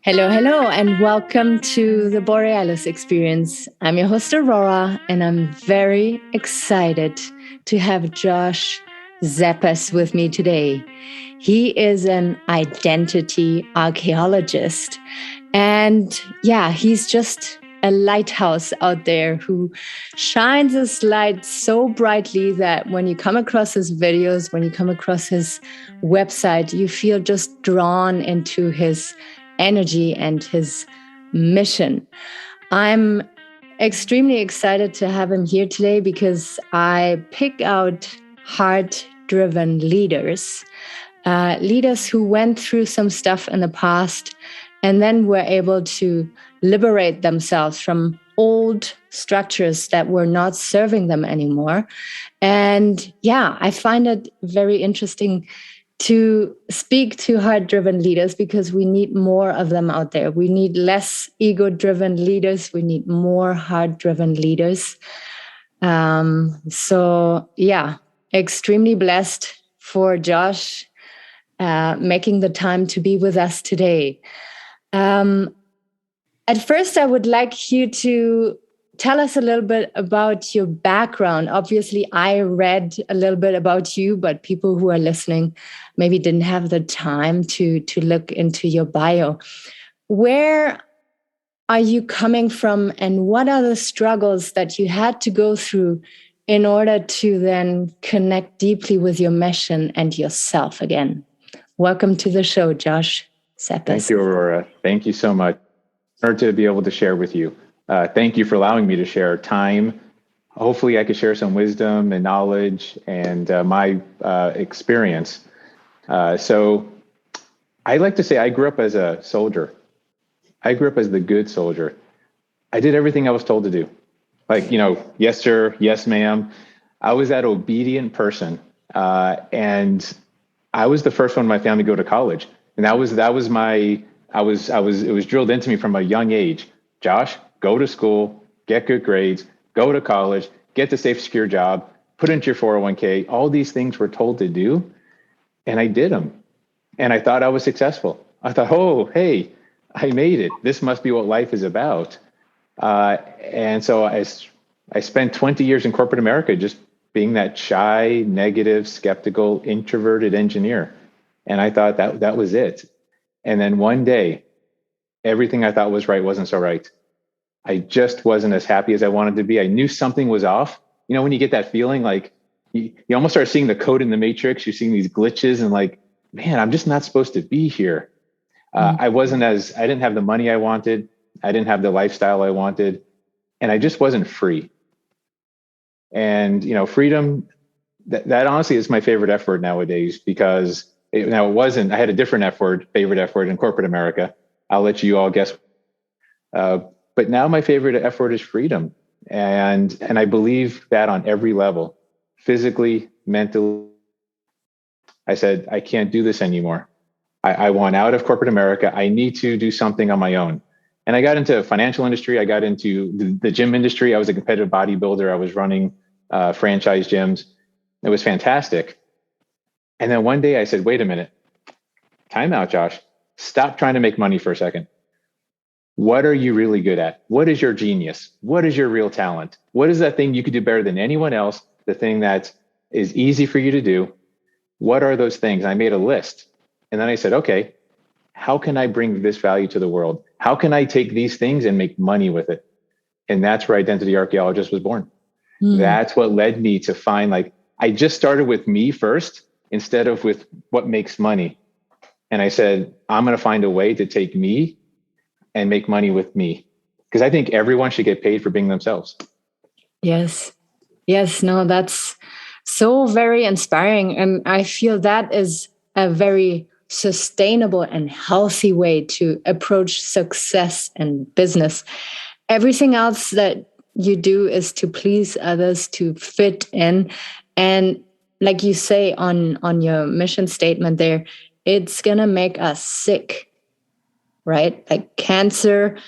Hello, hello, and welcome to the Borealis Experience. I'm your host, Aurora, and I'm very excited to have Josh Zepess with me today. He is an identity archaeologist, and he's just a lighthouse out there who shines his light so brightly that when you come across his videos, when you come across his website, you feel just drawn into his energy and his mission. I'm extremely excited to have him here today because I pick out heart-driven leaders, leaders who went through some stuff in the past and then were able to liberate themselves from old structures that were not serving them anymore. And I find it very interesting to speak to heart-driven leaders because we need more of them out there. We need less ego-driven leaders. We need more heart-driven leaders. Extremely blessed for Josh making the time to be with us today. At first, I would like you to tell us a little bit about your background. Obviously, I read a little bit about you, but people who are listening maybe didn't have the time to look into your bio. Where are you coming from, and what are the struggles that you had to go through in order to then connect deeply with your mission and yourself again? Welcome to the show, Josh Zepess. Thank you, Aurora. Thank you so much. Honored to be able to share with you. Thank you for allowing me to share time. Hopefully I could share some wisdom and knowledge and my experience. So I like to say I grew up as a soldier. I grew up as the good soldier. I did everything I was told to do. Like, yes, sir, yes, ma'am. I was that obedient person. And I was the first one in my family to go to college. And it was drilled into me from a young age. Josh, go to school, get good grades, go to college, get the safe, secure job, put into your 401k. All these things we're told to do. And I did them. And I thought I was successful. I thought, oh, hey, I made it. This must be what life is about. And so I spent 20 years in corporate America just being that shy, negative, skeptical, introverted engineer. And I thought that was it. And then one day, everything I thought was right wasn't so right. I just wasn't as happy as I wanted to be. I knew something was off. When you get that feeling like you almost start seeing the code in the matrix, you're seeing these glitches and like, man, I'm just not supposed to be here. I didn't have the money I wanted. I didn't have the lifestyle I wanted. And I just wasn't free. And, freedom, that honestly is my favorite F word nowadays because I had a different favorite F word in corporate America. I'll let you all guess. But now my favorite F word is freedom. And I believe that on every level, physically, mentally. I said, I can't do this anymore. I want out of corporate America. I need to do something on my own. And I got into the financial industry. I got into the gym industry. I was a competitive bodybuilder. I was running franchise gyms. It was fantastic. And then one day I said, wait a minute, time out, Josh. Stop trying to make money for a second. What are you really good at? What is your genius? What is your real talent? What is that thing you could do better than anyone else? The thing that is easy for you to do? What are those things? I made a list. And then I said, okay, how can I bring this value to the world? How can I take these things and make money with it? And that's where Identity Archeologist was born. That's what led me to find, I just started with me first instead of with what makes money. And I said, I'm going to find a way to take me and make money with me. Because I think everyone should get paid for being themselves. Yes. No, that's so very inspiring. And I feel that is a very sustainable and healthy way to approach success and business. Everything else that you do is to please others, to fit in. And like you say on your mission statement there, it's going to make us sick, right? Like cancer,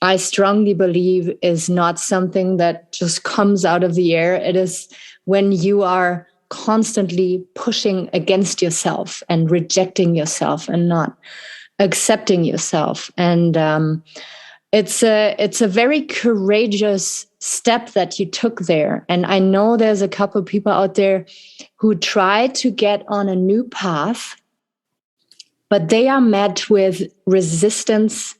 I strongly believe, is not something that just comes out of the air. It is when you are constantly pushing against yourself and rejecting yourself and not accepting yourself. And it's a very courageous step that you took there. And I know there's a couple of people out there who try to get on a new path, but they are met with resistance,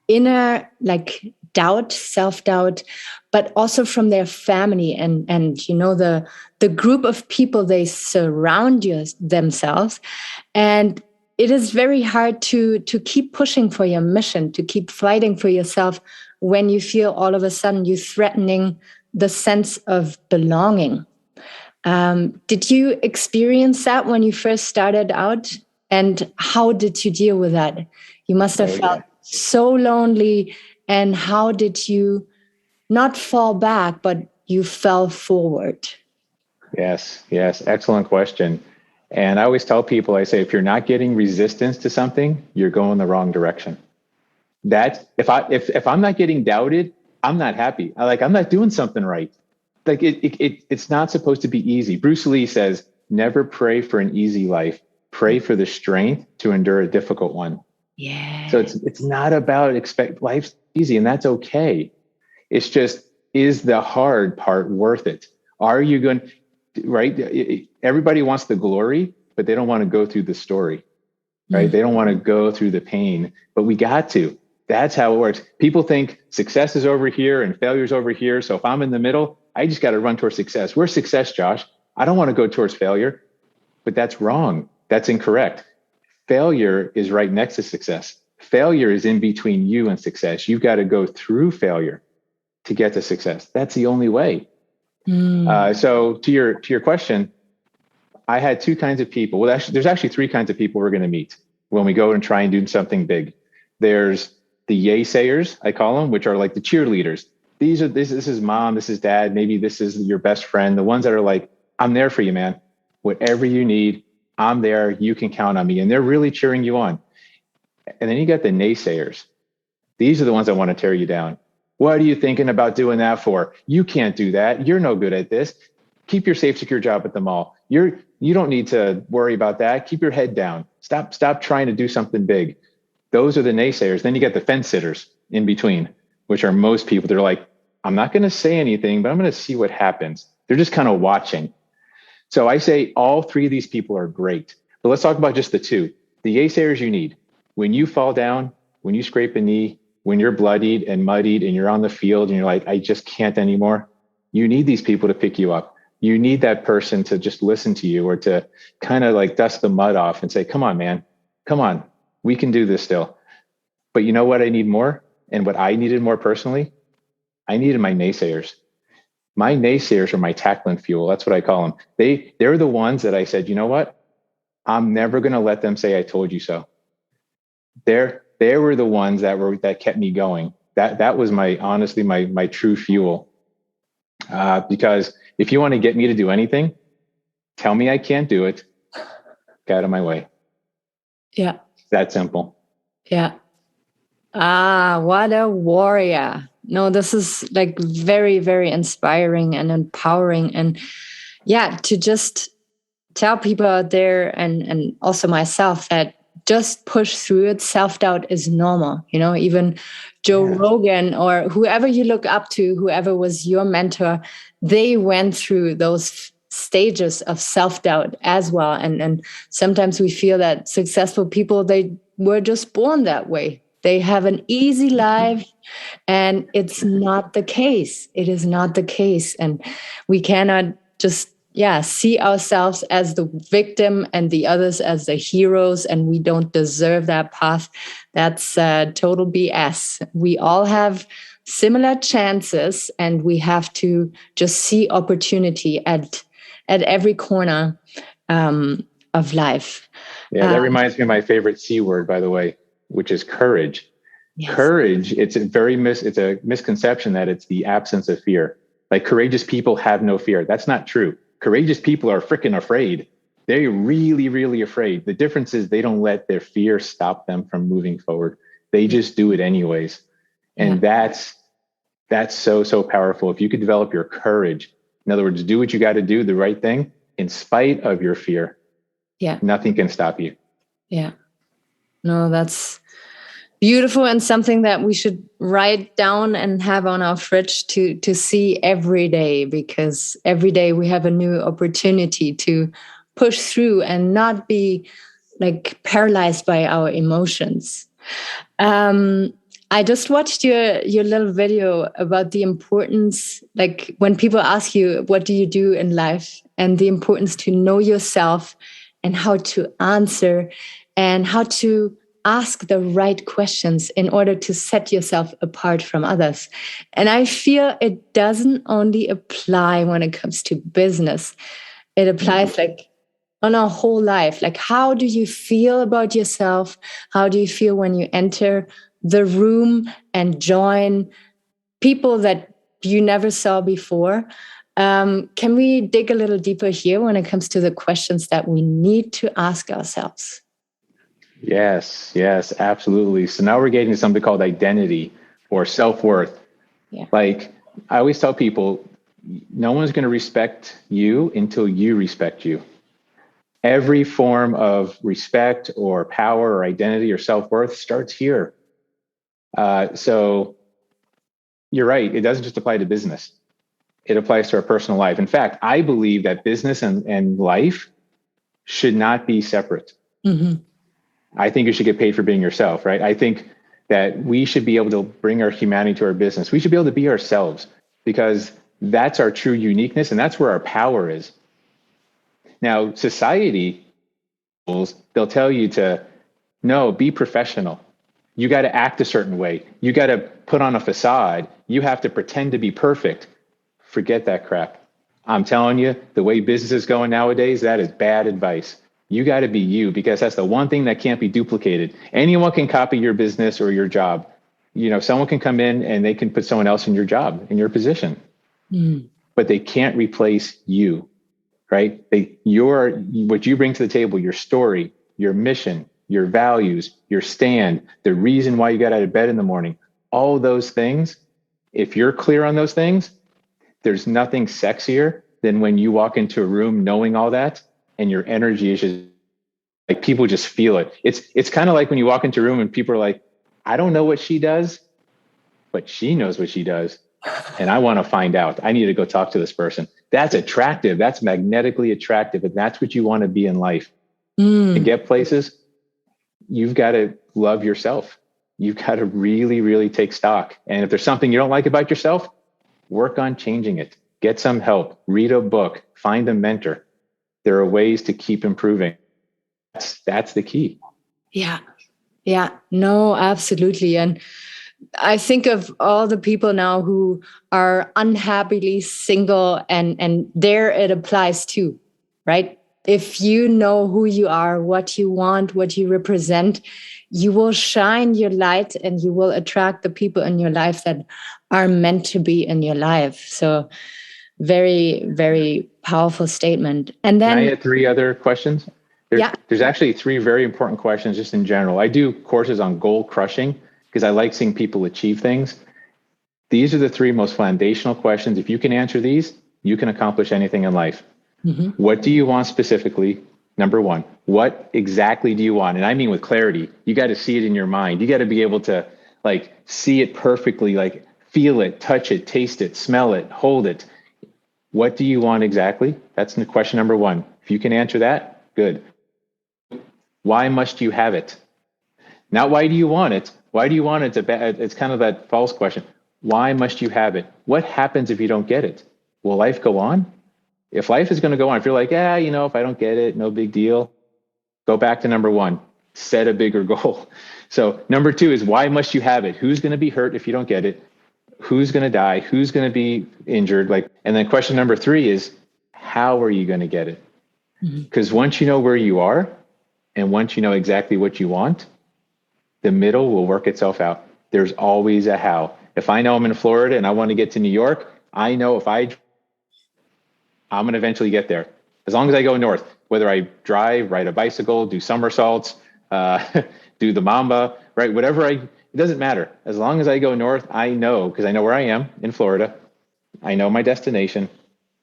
inner like doubt, self-doubt, but also from their family and you know the group of people they surround themselves. And it is very hard to keep pushing for your mission, to keep fighting for yourself when you feel all of a sudden you're threatening the sense of belonging. Did you experience that when you first started out? And how did you deal with that? You must have felt so lonely. And how did you not fall back, but you fell forward? Yes. Excellent question. And I always tell people, I say, if you're not getting resistance to something, you're going the wrong direction. That if I'm not getting doubted, I'm not happy. I'm not doing something right. Like it's not supposed to be easy. Bruce Lee says, never pray for an easy life. Pray for the strength to endure a difficult one. Yeah. So it's not about expect life's easy, and that's okay. It's just, is the hard part worth it? Are you going, right? Everybody wants the glory, but they don't want to go through the story, right? They don't want to go through the pain, but we got to. That's how it works. People think success is over here and failure's over here. So if I'm in the middle, I just got to run towards success. Where's success, Josh? I don't want to go towards failure, but that's wrong. That's incorrect. Failure is right next to success. Failure is in between you and success. You've got to go through failure to get to success. That's the only way. So to your question, I had two kinds of people. Well, there's actually three kinds of people we're going to meet when we go and try and do something big. There's the yay sayers, I call them, which are like the cheerleaders. This is mom, this is dad, maybe this is your best friend. The ones that are like, I'm there for you, man. Whatever you need, I'm there. You can count on me. And they're really cheering you on. And then you got the naysayers. These are the ones that want to tear you down. What are you thinking about doing that for? You can't do that. You're no good at this. Keep your safe, secure job at the mall. You don't need to worry about that. Keep your head down. Stop trying to do something big. Those are the naysayers. Then you get the fence sitters in between, which are most people. They're like, I'm not going to say anything, but I'm going to see what happens. They're just kind of watching. So I say all three of these people are great. But let's talk about just the two. The naysayers you need. When you fall down, when you scrape a knee, when you're bloodied and muddied and you're on the field and you're like, I just can't anymore. You need these people to pick you up. You need that person to just listen to you or to kind of like dust the mud off and say, come on, man, come on. We can do this still. But you know what I need more? And what I needed more personally? I needed my naysayers. My naysayers are my tackling fuel. That's what I call them. They're the ones that I said, you know what? I'm never going to let them say I told you so. They were the ones that kept me going. That was honestly my true fuel. Because if you want to get me to do anything, tell me I can't do it. Get out of my way. Yeah. That simple. Yeah. What a warrior. No, this is like very, very inspiring and empowering. And yeah, to just tell people out there and also myself that just push through it. Self-doubt is normal. You know, even Joe Rogan or whoever you look up to, whoever was your mentor, they went through those stages of self-doubt as well. And sometimes we feel that successful people, they were just born that way. They have an easy life, and it's not the case. It is not the case. And we cannot just see ourselves as the victim and the others as the heroes, and we don't deserve that path. That's total BS. We all have similar chances, and we have to just see opportunity at every corner of life. Yeah, that reminds me of my favorite C word, by the way, which is courage. Yes. Courage, it's a misconception that it's the absence of fear. Like courageous people have no fear. That's not true. Courageous people are freaking afraid. They're really, really afraid. The difference is they don't let their fear stop them from moving forward. They just do it anyways. And that's so powerful. If you could develop your courage, in other words, do what you got to do, the right thing, in spite of your fear. Yeah. Nothing can stop you. Yeah. No, that's beautiful, and something that we should write down and have on our fridge to see every day, because every day we have a new opportunity to push through and not be like paralyzed by our emotions. Um, I just watched your little video about the importance, like when people ask you, what do you do in life? And the importance to know yourself and how to answer and how to ask the right questions in order to set yourself apart from others. And I feel it doesn't only apply when it comes to business. It applies like on our whole life. Like, how do you feel about yourself? How do you feel when you enter the room and join people that you never saw before? Can we dig a little deeper here when it comes to the questions that we need to ask ourselves? Yes, absolutely. So now we're getting to something called identity or self-worth. Yeah. Like I always tell people, no one's going to respect you until you respect you. Every form of respect or power or identity or self-worth starts here. So you're right. It doesn't just apply to business. It applies to our personal life. In fact, I believe that business and life should not be separate. Mm-hmm. I think you should get paid for being yourself, right? I think that we should be able to bring our humanity to our business. We should be able to be ourselves because that's our true uniqueness and that's where our power is. Now, society, they'll tell you to, no, be professional. You got to act a certain way. You got to put on a facade. You have to pretend to be perfect. Forget that crap. I'm telling you, the way business is going nowadays, that is bad advice. You got to be you because that's the one thing that can't be duplicated. Anyone can copy your business or your job. You know, someone can come in and they can put someone else in your job, in your position, but they can't replace you, right? What you bring to the table, your story, your mission, your values, your stand, the reason why you got out of bed in the morning, all those things. If you're clear on those things, there's nothing sexier than when you walk into a room knowing all that and your energy is just like people just feel it. It's kind of like when you walk into a room and people are like, I don't know what she does, but she knows what she does. And I want to find out. I need to go talk to this person. That's attractive. That's magnetically attractive. And that's what you want to be in life. To get places, you've got to love yourself. You've got to really, really take stock. And if there's something you don't like about yourself, work on changing it. Get some help. Read a book. Find a mentor. There are ways to keep improving. That's the key. Yeah. No, absolutely. And I think of all the people now who are unhappily single, and there it applies too, right? If you know who you are, what you want, what you represent, you will shine your light and you will attract the people in your life that are meant to be in your life. So very, very powerful statement. And then Can I add three other questions? There's actually three very important questions just in general. I do courses on goal crushing because I like seeing people achieve things. These are the three most foundational questions. If you can answer these, you can accomplish anything in life. What do you want specifically? Number one, what exactly do you want? And I mean with clarity. You got to see it in your mind. You got to be able to like see it perfectly, like feel it, touch it, taste it, smell it, hold it. What do you want exactly? That's question number one. If you can answer that, good. Why must you have it? Not why do you want it? Why do you want it? It's kind of that false question. Why must you have it? What happens if you don't get it? Will life go on? If life is going to go on, if you're like, if I don't get it, no big deal. Go back to number one, set a bigger goal. So number two is why must you have it? Who's going to be hurt if you don't get it? Who's going to die? Who's going to be injured? And then question number three is how are you going to get it? Because once you know where you are and once you know exactly what you want, the middle will work itself out. There's always a how. If I know I'm in Florida and I want to get to New York, I know I'm going to eventually get there. As long as I go north, whether I drive, ride a bicycle, do somersaults, do the mamba, right? It doesn't matter. As long as I go north, I know, because I know where I am in Florida. I know my destination.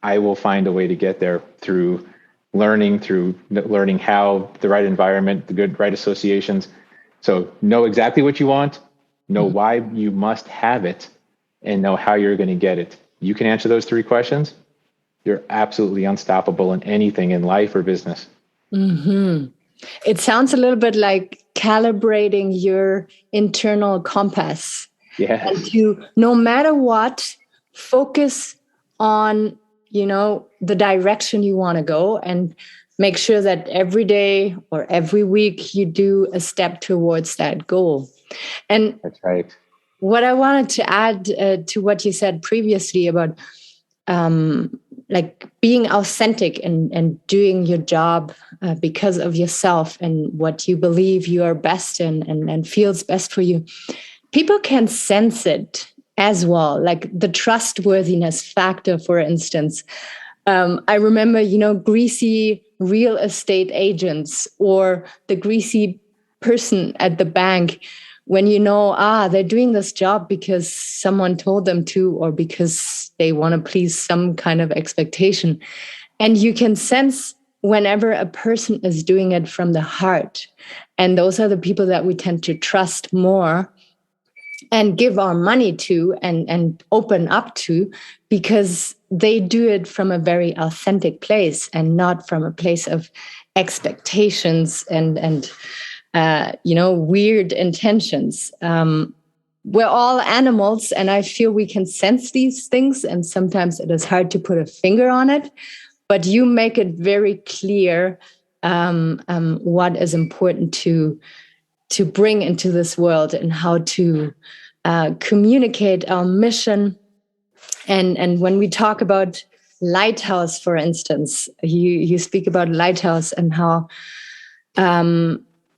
I will find a way to get there through learning how the right environment, the right associations. So know exactly what you want, know why you must have it, and know how you're going to get it. You can answer those three questions, you're absolutely unstoppable in anything in life or business. Mm-hmm. It sounds a little bit like calibrating your internal compass, and Yes. to, no matter what, focus on, the direction you want to go, and make sure that every day or every week you do a step towards that goal. And That's right. what I wanted to add to what you said previously about like being authentic and doing your job because of yourself and what you believe you are best in, and feels best for you. People can sense it as well, like the trustworthiness factor, for instance. I remember, greasy real estate agents or the greasy person at the bank, when they're doing this job because someone told them to, or because they want to please some kind of expectation. And you can sense whenever a person is doing it from the heart. And those are the people that we tend to trust more and give our money to, and open up to, because they do it from a very authentic place and not from a place of expectations and weird intentions. We're all animals, and I feel we can sense these things, and sometimes it is hard to put a finger on it, but you make it very clear what is important to bring into this world, and how to communicate our mission. And when we talk about lighthouse, for instance, you speak about lighthouse, and how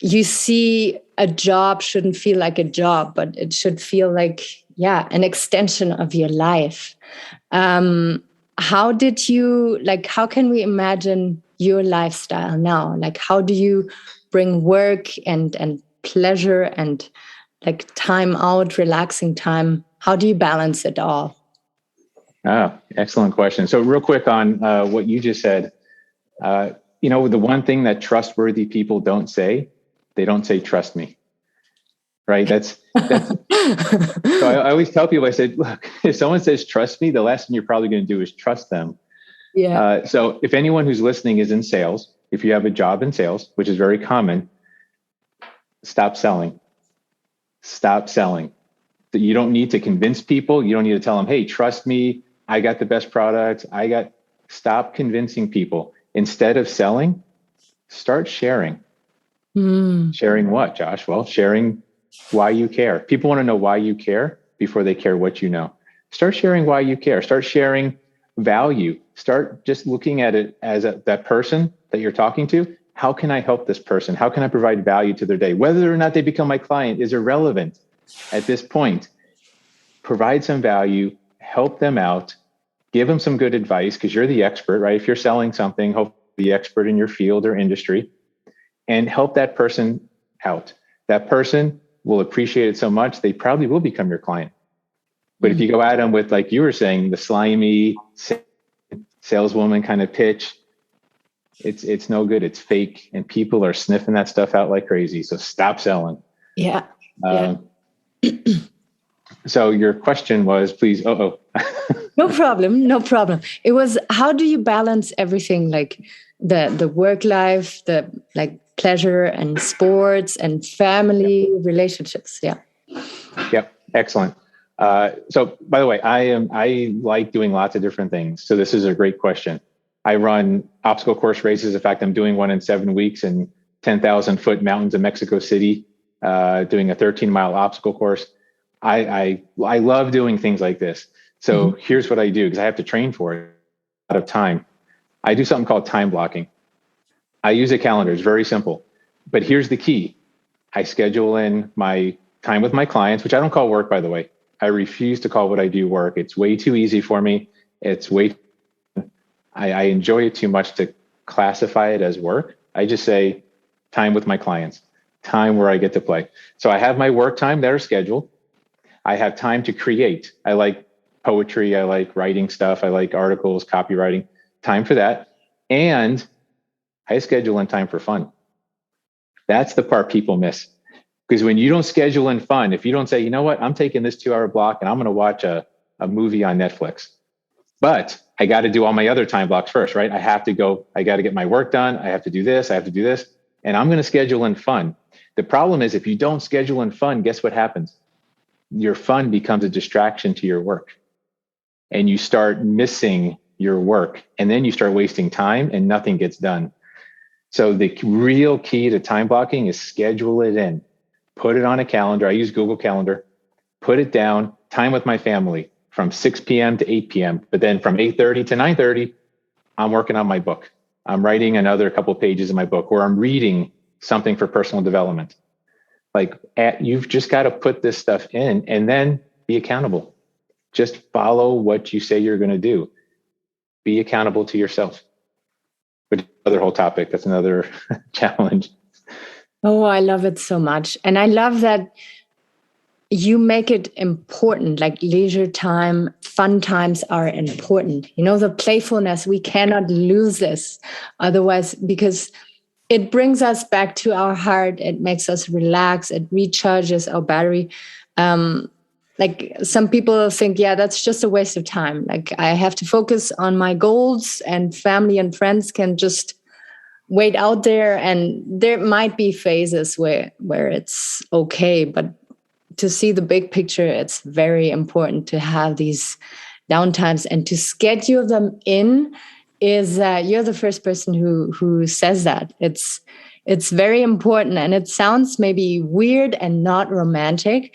you see a job shouldn't feel like a job, but it should feel like, an extension of your life. How can we imagine your lifestyle now? Like, how do you bring work and pleasure and like time out, relaxing time? How do you balance it all? Oh, excellent question. So real quick on what you just said, the one thing that trustworthy people don't say, they don't say, trust me. Right. That's so I always tell people, I said, look, if someone says, trust me, the last thing you're probably going to do is trust them. Yeah. So if anyone who's listening is in sales, if you have a job in sales, which is very common, stop selling. Stop selling. You don't need to convince people. You don't need to tell them, hey, trust me, I got the best product. Stop convincing people. Instead of selling, start sharing. Sharing what, Josh? Well, sharing why you care. People want to know why you care before they care what you know. Start sharing why you care. Start sharing value. Start just looking at it as that person that you're talking to. How can I help this person? How can I provide value to their day? Whether or not they become my client is irrelevant at this point. Provide some value, help them out, give them some good advice, because you're the expert, right? If you're selling something, hopefully the expert in your field or industry, and help that person out. That person will appreciate it so much, they probably will become your client. But if you go at them with, like you were saying, the slimy saleswoman kind of pitch, it's no good. It's fake, and people are sniffing that stuff out like crazy. So stop selling. Yeah. So your question was, please. No problem. It was, how do you balance everything, like the work life, the like pleasure and sports and family relationships? Yeah. Yep. Excellent. So by the way, I like doing lots of different things. So this is a great question. I run obstacle course races. In fact, I'm doing one in 7 weeks in 10,000-foot mountains of Mexico City, doing a 13-mile obstacle course. I love doing things like this. So here's what I do, because I have to train for it out of time. I do something called time blocking. I use a calendar. It's very simple. But here's the key. I schedule in my time with my clients, which I don't call work, by the way. I refuse to call what I do work. It's way too easy for me. I enjoy it too much to classify it as work. I just say time with my clients, time where I get to play. So I have my work time that are scheduled. I have time to create. I like poetry. I like writing stuff. I like articles, copywriting, time for that. And I schedule in time for fun. That's the part people miss. Because when you don't schedule in fun, if you don't say, you know what, I'm taking this 2-hour block and I'm going to watch a movie on Netflix, but I got to do all my other time blocks first, right? I got to get my work done. I have to do this. I have to do this. And I'm going to schedule in fun. The problem is if you don't schedule in fun, guess what happens? Your fun becomes a distraction to your work and you start missing your work, and then you start wasting time and nothing gets done. So the real key to time blocking is schedule it in, put it on a calendar. I use Google Calendar, put it down, time with my family from 6 p.m. to 8 p.m. But then from 8:30 to 9:30, I'm working on my book. I'm writing another couple of pages in my book, or I'm reading something for personal development. You've just got to put this stuff in and then be accountable. Just follow what you say you're going to do. Be accountable to yourself. But another whole topic, that's another challenge. Oh, I love it so much. And I love that you make it important, like leisure time, fun times are important. The playfulness, we cannot lose this. Otherwise, because it brings us back to our heart. It makes us relax. It recharges our battery. Like some people think, yeah, that's just a waste of time. Like I have to focus on my goals, and family and friends can just wait out there. And there might be phases where it's okay, but to see the big picture, it's very important to have these downtimes and to schedule them in. You're the first person who says that. It's very important, and it sounds maybe weird and not romantic,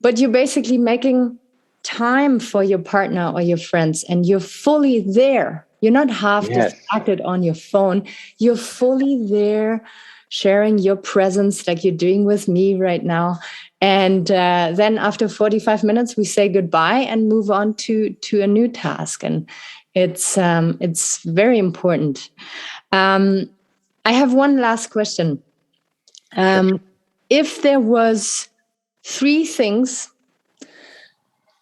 but you're basically making time for your partner or your friends, and you're fully there. You're not half distracted on your phone. You're fully there, sharing your presence like you're doing with me right now. And then after 45 minutes, we say goodbye and move on to a new task. And it's very important. I have one last question. If there was 3 things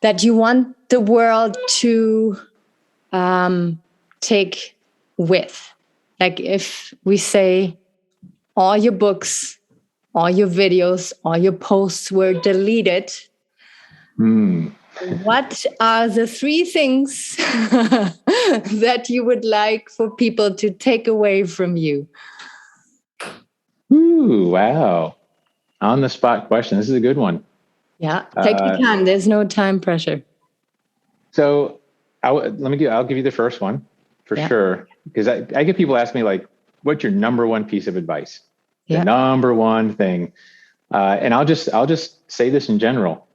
that you want the world to take with, like if we say all your books, all your videos, all your posts were deleted, what are the 3 things that you would like for people to take away from you? Ooh, wow. On the spot question. This is a good one. Yeah, take your time. There's no time pressure. So I'll give you the first one for sure. Because I get people ask me like, what's your number one piece of advice? The number one thing. And I'll just say this in general.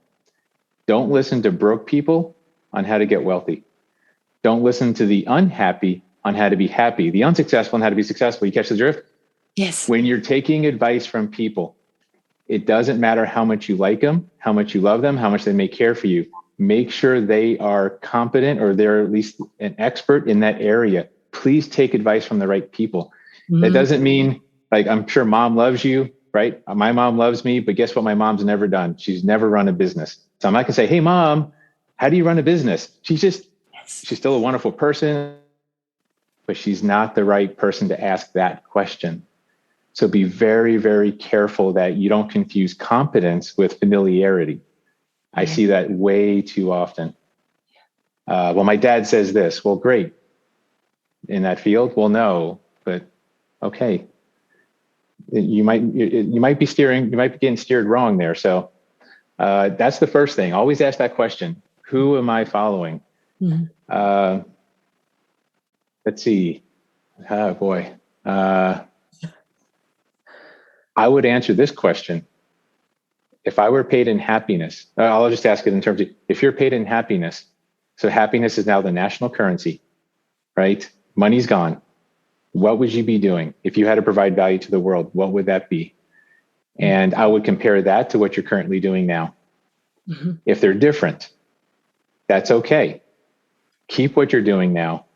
Don't listen to broke people on how to get wealthy. Don't listen to the unhappy on how to be happy. The unsuccessful on how to be successful. You catch the drift? Yes. When you're taking advice from people, it doesn't matter how much you like them, how much you love them, how much they may care for you. Make sure they are competent, or they're at least an expert in that area. Please take advice from the right people. That doesn't mean, like, I'm sure mom loves you, right? My mom loves me, but guess what? My mom's never done. She's never run a business. So I'm not gonna say, hey mom, how do you run a business? She's still a wonderful person, but she's not the right person to ask that question. So be very, very careful that you don't confuse competence with familiarity. I see that way too often. Well, my dad says this. Well, great. In that field? Well, no, but okay. You might be getting steered wrong there. So that's the first thing. Always ask that question. Who am I following? Let's see. Oh boy. I would answer this question. If I were paid in happiness, I'll just ask it in terms of, if you're paid in happiness, so happiness is now the national currency, right? Money's gone. What would you be doing? If you had to provide value to the world, what would that be? And I would compare that to what you're currently doing now. If they're different, that's okay. Keep what you're doing now.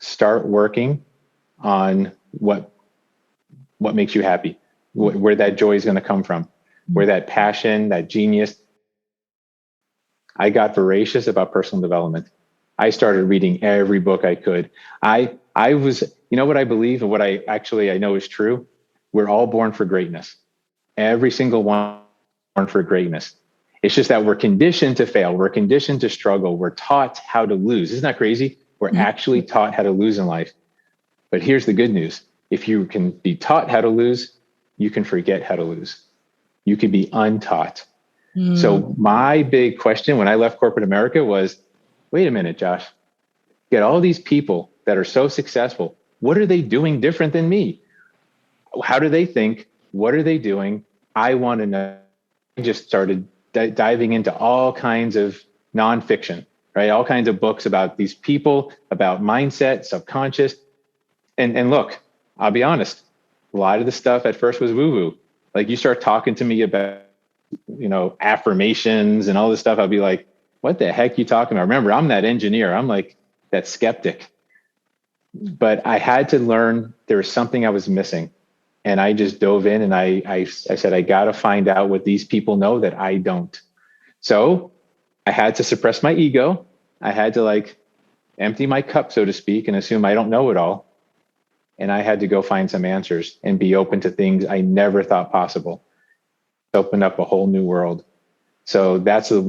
Start working on what makes you happy, where that joy is going to come from, where that passion, that genius. I got voracious about personal development. I started reading every book I could. I was, what I believe and what I know is true. We're all born for greatness. Every single one. born for greatness. It's just that we're conditioned to fail. We're conditioned to struggle. We're taught how to lose. Isn't that crazy? We're actually taught how to lose in life. But here's the good news. If you can be taught how to lose, you can forget how to lose. You can be untaught. So my big question when I left corporate America was, wait a minute, Josh, get all these people that are so successful. What are they doing different than me? How do they think? What are they doing? I want to know. I just started diving into all kinds of nonfiction, right? All kinds of books about these people, about mindset, subconscious. And look, I'll be honest, a lot of the stuff at first was woo-woo. Like you start talking to me about, affirmations and all this stuff, I'll be like, what the heck you talking about? Remember, I'm that engineer. I'm like that skeptic. But I had to learn there was something I was missing. And I just dove in and I said, I got to find out what these people know that I don't. So I had to suppress my ego. I had to empty my cup, so to speak, and assume I don't know it all. And I had to go find some answers and be open to things I never thought possible. Opened up a whole new world. So that's a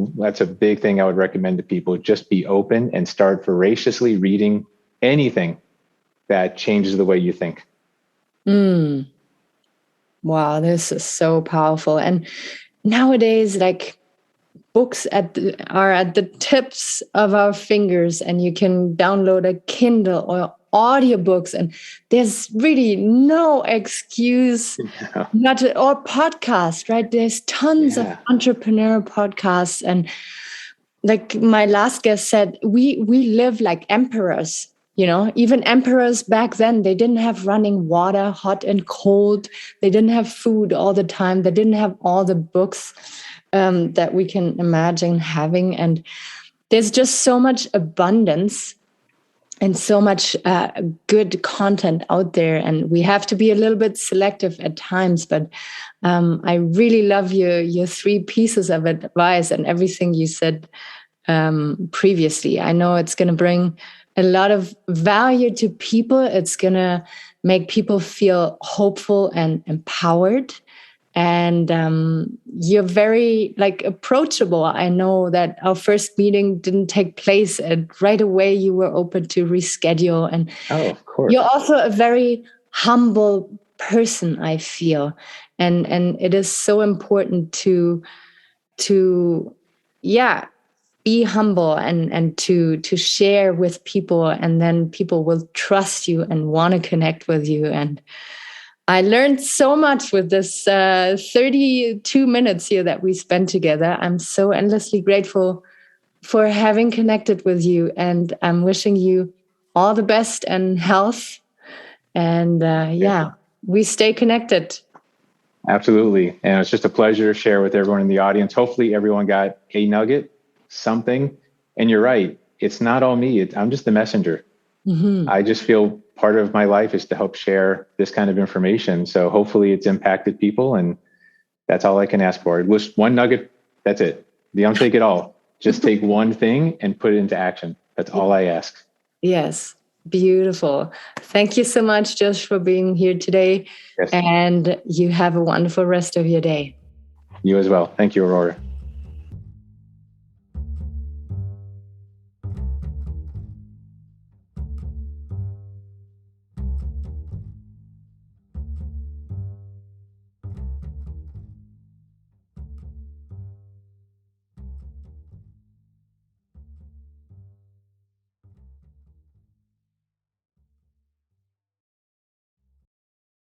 big thing I would recommend to people. Just be open and start voraciously reading anything that changes the way you think. Wow, this is so powerful. And nowadays, books are at the tips of our fingers, and you can download a Kindle or audiobooks, and there's really no excuse not to, or podcast, right? There's tons of entrepreneur podcasts, and like my last guest said, we live like emperors. Even emperors back then, they didn't have running water, hot and cold. They didn't have food all the time. They didn't have all the books that we can imagine having. And there's just so much abundance and so much good content out there. And we have to be a little bit selective at times. But I really love your 3 pieces of advice and everything you said previously. I know it's going to bring a lot of value to people. It's going to make people feel hopeful and empowered. And you're very approachable. I know that our first meeting didn't take place, and right away you were open to reschedule. And of course, you're also a very humble person, I feel. And it is so important to be humble and to share with people, and then people will trust you and want to connect with you. And I learned so much with this 32 minutes here that we spent together. I'm so endlessly grateful for having connected with you, and I'm wishing you all the best and health. And we stay connected. Absolutely. And it's just a pleasure to share with everyone in the audience. Hopefully everyone got a nugget, something. And you're right. It's not all me. I'm just the messenger. I just feel part of my life is to help share this kind of information. So hopefully it's impacted people, and that's all I can ask for. Just one nugget. That's it. You don't take it all. Just take one thing and put it into action. That's all I ask. Yes. Beautiful. Thank you so much, Josh, for being here today. Yes. And you have a wonderful rest of your day. You as well. Thank you, Aurora.